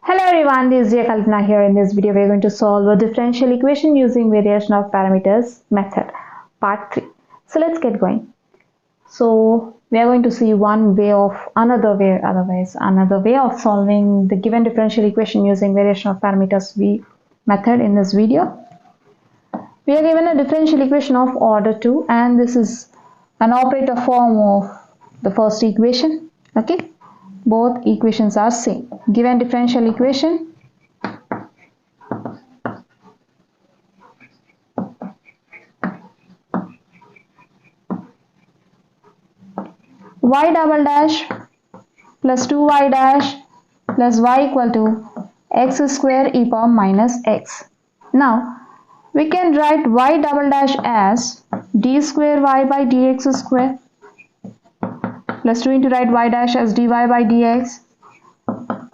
Hello everyone, this is Chinnaiah Kalpana here. In this video, we are going to solve a differential equation using variation of parameters method, part 3. So let's get going. So we are going to see another way of solving the given differential equation using variation of parameters method in this video. We are given a differential equation of order 2 and this is an operator form of the first equation. Okay. Both equations are same. Given differential equation, y double dash plus 2y dash plus y equal to x square e power minus x. Now we can write y double dash as d square y by dx square plus 2 into write y dash as dy by dx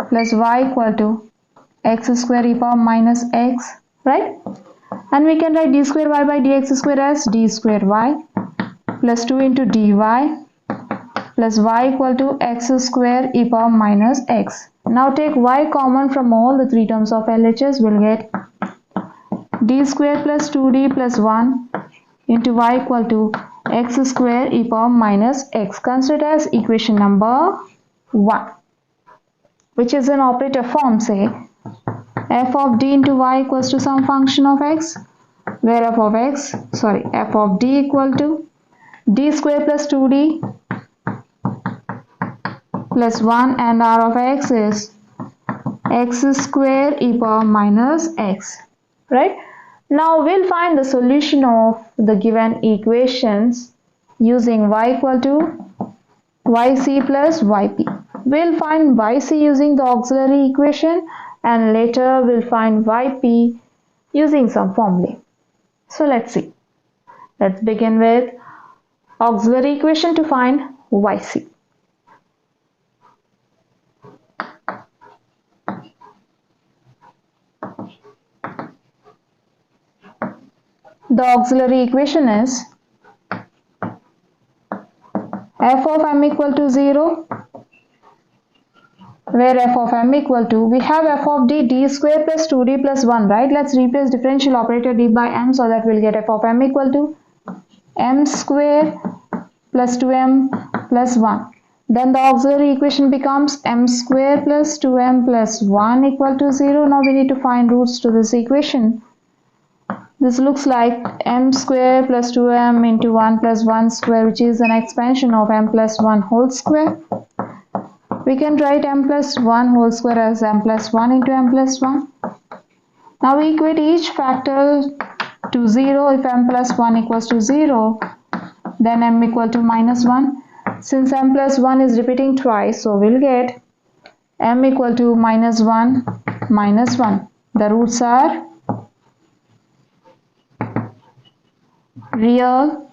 plus y equal to x square e power minus x, right? And we can write d square y by dx square as d square y plus 2 into dy plus y equal to x square e power minus x. Now take y common from all the three terms of LHS. We'll get d square plus 2d plus 1 into y equal to x square e power minus x. Consider as equation number 1, which is an operator form. Say f of d into y equals to some function of x, where f of d equal to d square plus 2d plus 1 and r of x is x square e power minus x, right? Now we'll find the solution of the given equations using y equal to yc plus yp. We'll find yc using the auxiliary equation and later we'll find yp using some formulae. So let's see. Let's begin with auxiliary equation to find yc. The auxiliary equation is f of m equal to 0, where f of m equal to, we have f of d square plus 2d plus 1, right? Let's replace differential operator d by m so that we'll get f of m equal to m square plus 2m plus 1. Then the auxiliary equation becomes m square plus 2m plus 1 equal to 0. Now we need to find roots to this equation. This looks like m square plus 2m into 1 plus 1 square, which is an expansion of m plus 1 whole square. We can write m plus 1 whole square as m plus 1 into m plus 1. Now we equate each factor to 0. If m plus 1 equals to 0, then m equal to minus 1. Since m plus 1 is repeating twice, so we'll get m equal to minus 1 minus 1. The roots are real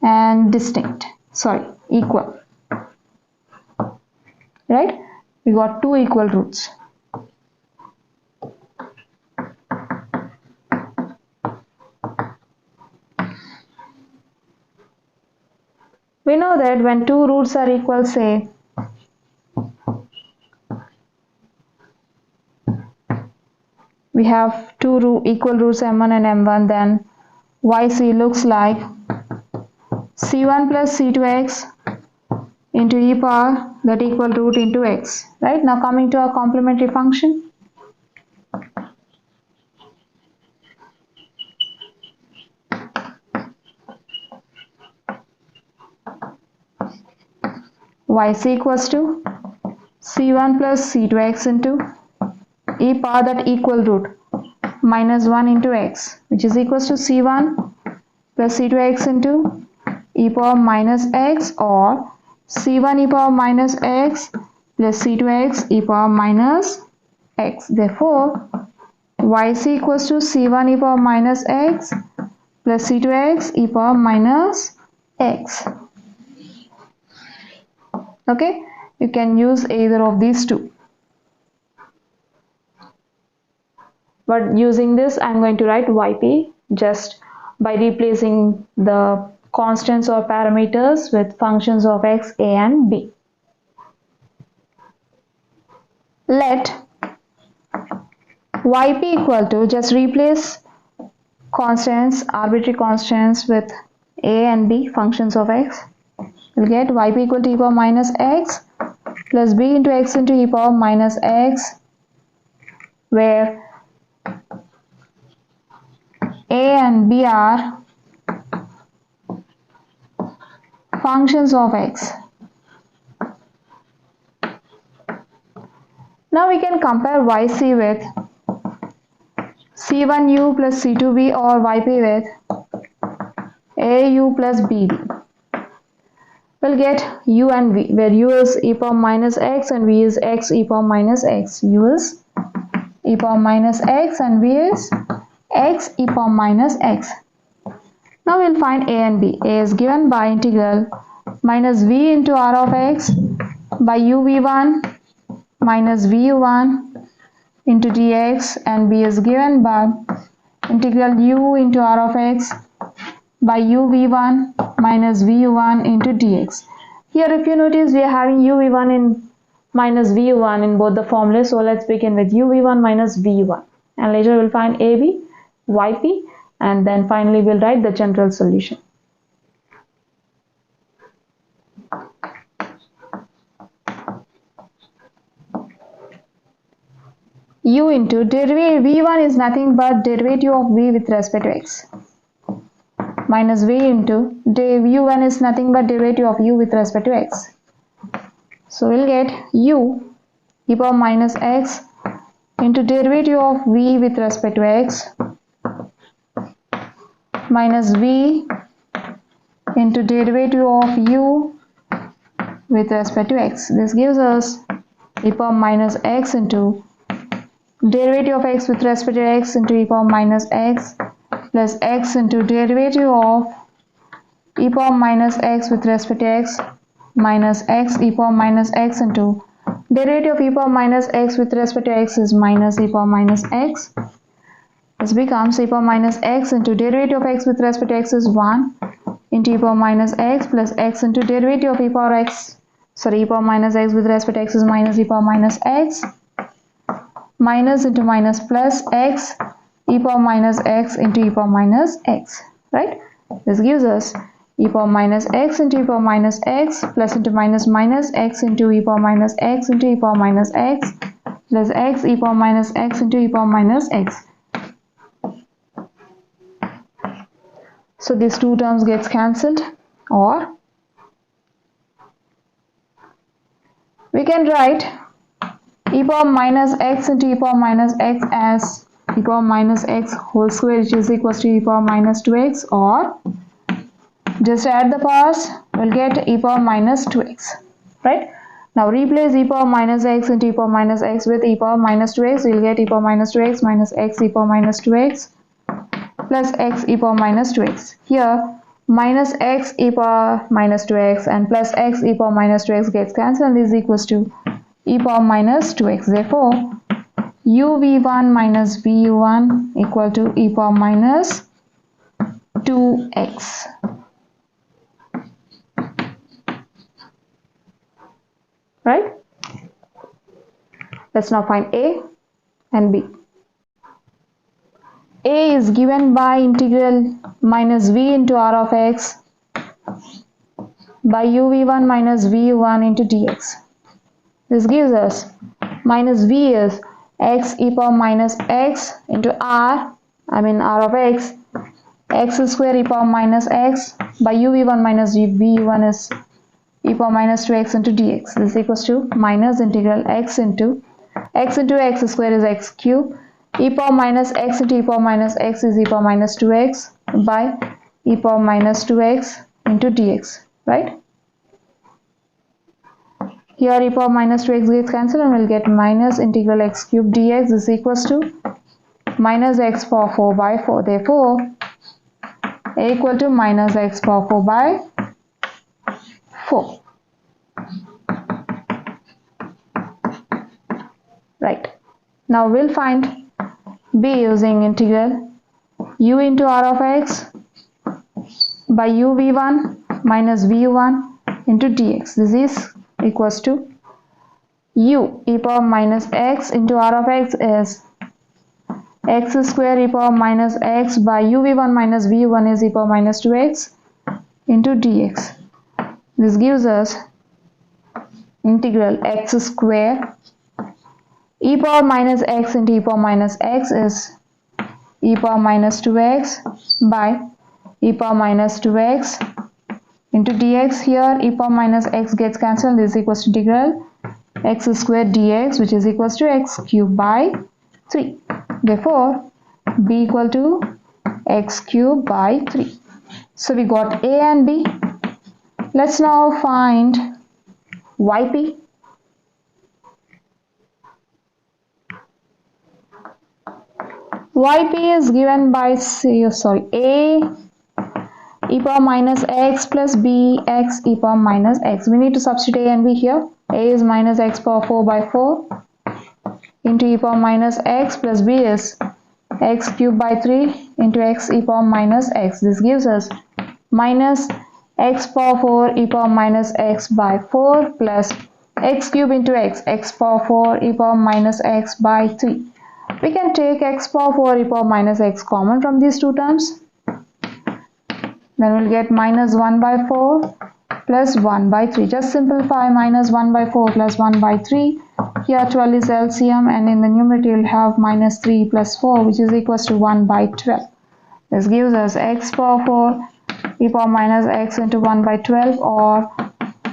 and equal, right? We got two equal roots. We know that when two roots are equal, say we have two equal roots m1 and m1, then yc looks like c1 plus c2x into e power that equal root into x, right? Now coming to our complementary function, yc equals to c1 plus c2x into e power that equal root minus 1 into x, which is equals to c1 plus c2x into e power minus x, or c1 e power minus x plus c2x e power minus x. Therefore yc equals to c1 e power minus x plus c2x e power minus x. Okay, you can use either of these two, but using this I'm going to write yp just by replacing the constants or parameters with functions of x, a and b. Let yp equal to, just replace constants, arbitrary constants with a and b functions of x. We'll get yp equal to e power minus x plus b into x into e power minus x, where a and b are functions of x. Now we can compare yc with c1u plus c2b or yp with au plus bb. We'll get u and v, where u is e power minus x and v is x e power minus x. U is e power minus x and v is x e power minus x. Now we'll find a and b. A is given by integral minus v into r of x by uv1 minus vu1 into dx, and b is given by integral u into r of x by uv1 minus vu1 into dx. Here if you notice, we are having uv1 in minus vu1 in both the formulas, so let's begin with uv1 minus vu1, and later we'll find ab, yp, and then finally we'll write the general solution. U into derivative v1 is nothing but derivative of v with respect to x, minus v into u1 is nothing but derivative of u with respect to x. So we'll get u e power minus x into derivative of v with respect to x minus v into derivative of u with respect to x. This gives us e power minus x into derivative of x with respect to x into e power minus x plus x into derivative of e power minus x with respect to x minus x e power minus x into derivative of e power minus x with respect to x is minus e power minus x. This becomes e power minus x into derivative of x with respect to x is 1 into e power minus x plus x into derivative of e power minus x with respect to x is minus e power minus x, minus into minus plus x e power minus x into e power minus x, right? This gives us e power minus x into e power minus x plus into minus minus x into e power minus x into e power minus x plus x e power minus x into e power minus x. So these two terms gets cancelled, or we can write e power minus x into e power minus x as e power minus x whole square, which is equals to e power minus 2x, or just add the powers, we'll get e power minus 2x, right? Now replace e power minus x into e power minus x with e power minus 2x, we'll get e power minus 2x minus x e power minus 2x plus x e power minus 2x. Here minus x e power minus 2x and plus x e power minus 2x gets cancelled, and this is equals to e power minus 2x. Therefore uv1 minus vu1 equal to e power minus 2x. Right? Let's now find a and b. A is given by integral minus v into r of x by uv1 minus vu1 into dx. This gives us minus v is x e power minus x into r of x square e power minus x by uv1 minus vu1 is e power minus 2x into dx. This is equals to minus integral x into x square is x cube, e power minus x into e power minus x is e power minus 2x by e power minus 2x into dx, right? Here e power minus 2x gets cancelled and we'll get minus integral x cube dx is equals to minus x power 4 by 4. Therefore a equal to minus x power 4 by 4. Right. Now we'll find b using integral u into r of x by uv1 minus vu1 into dx. This is equals to u e power minus x into r of x is x square e power minus x by uv1 minus v1 is e power minus 2x into dx. This gives us integral x square e power minus x into e power minus x is e power minus 2x by e power minus 2x into dx. Here e power minus x gets cancelled. This is equals to integral x square dx, which is equals to x cube by 3. Therefore b equal to x cube by 3. So we got a and b. Let's now find yp. Yp is given by a e power minus x plus b x e power minus x. We need to substitute a and b here. A is minus x power 4 by 4 into e power minus x plus b is x cube by 3 into x e power minus x. This gives us minus x power 4 e power minus x by 4 plus x cube into x power 4 e power minus x by 3. We can take x power 4 e power minus x common from these two terms. Then we'll get minus 1 by 4 plus 1 by 3. Just simplify minus 1 by 4 plus 1 by 3. Here 12 is LCM, and in the numerator you'll have minus 3 plus 4, which is equals to 1 by 12. This gives us x power 4 e power minus x into 1 by 12, or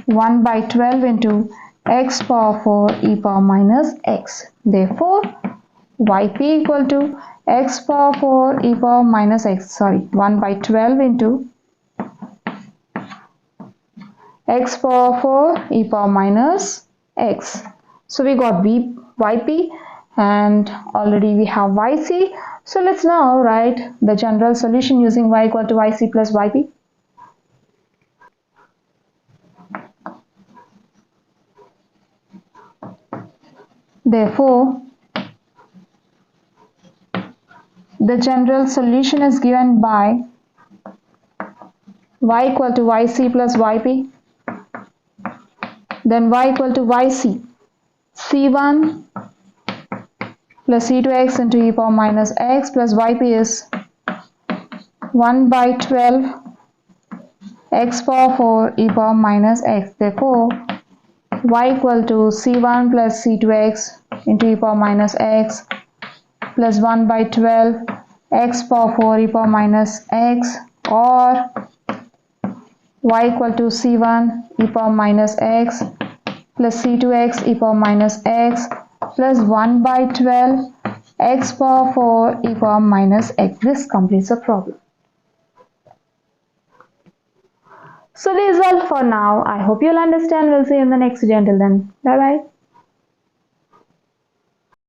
1 by 12 into x power 4 e power minus x. Therefore yp equal to x power 4 e power minus x, 1 by 12 into x power 4 e power minus x. So we got yp and already we have yc. So let's now write the general solution using y equal to yc plus yp. Therefore the general solution is given by y equal to yc plus yp. Then y equal to yc, c1 plus c2x into e power minus x plus yp is 1 by 12 x power 4 e power minus x. Therefore y equal to c1 plus c2x into e power minus x plus 1 by 12 x power 4 e power minus x, or y equal to c1 e power minus x plus c2x e power minus x plus 1 by 12 x power 4 e power minus x. This completes the problem. So this is all for now. I hope you'll understand. We'll see you in the next video. Until then, bye bye.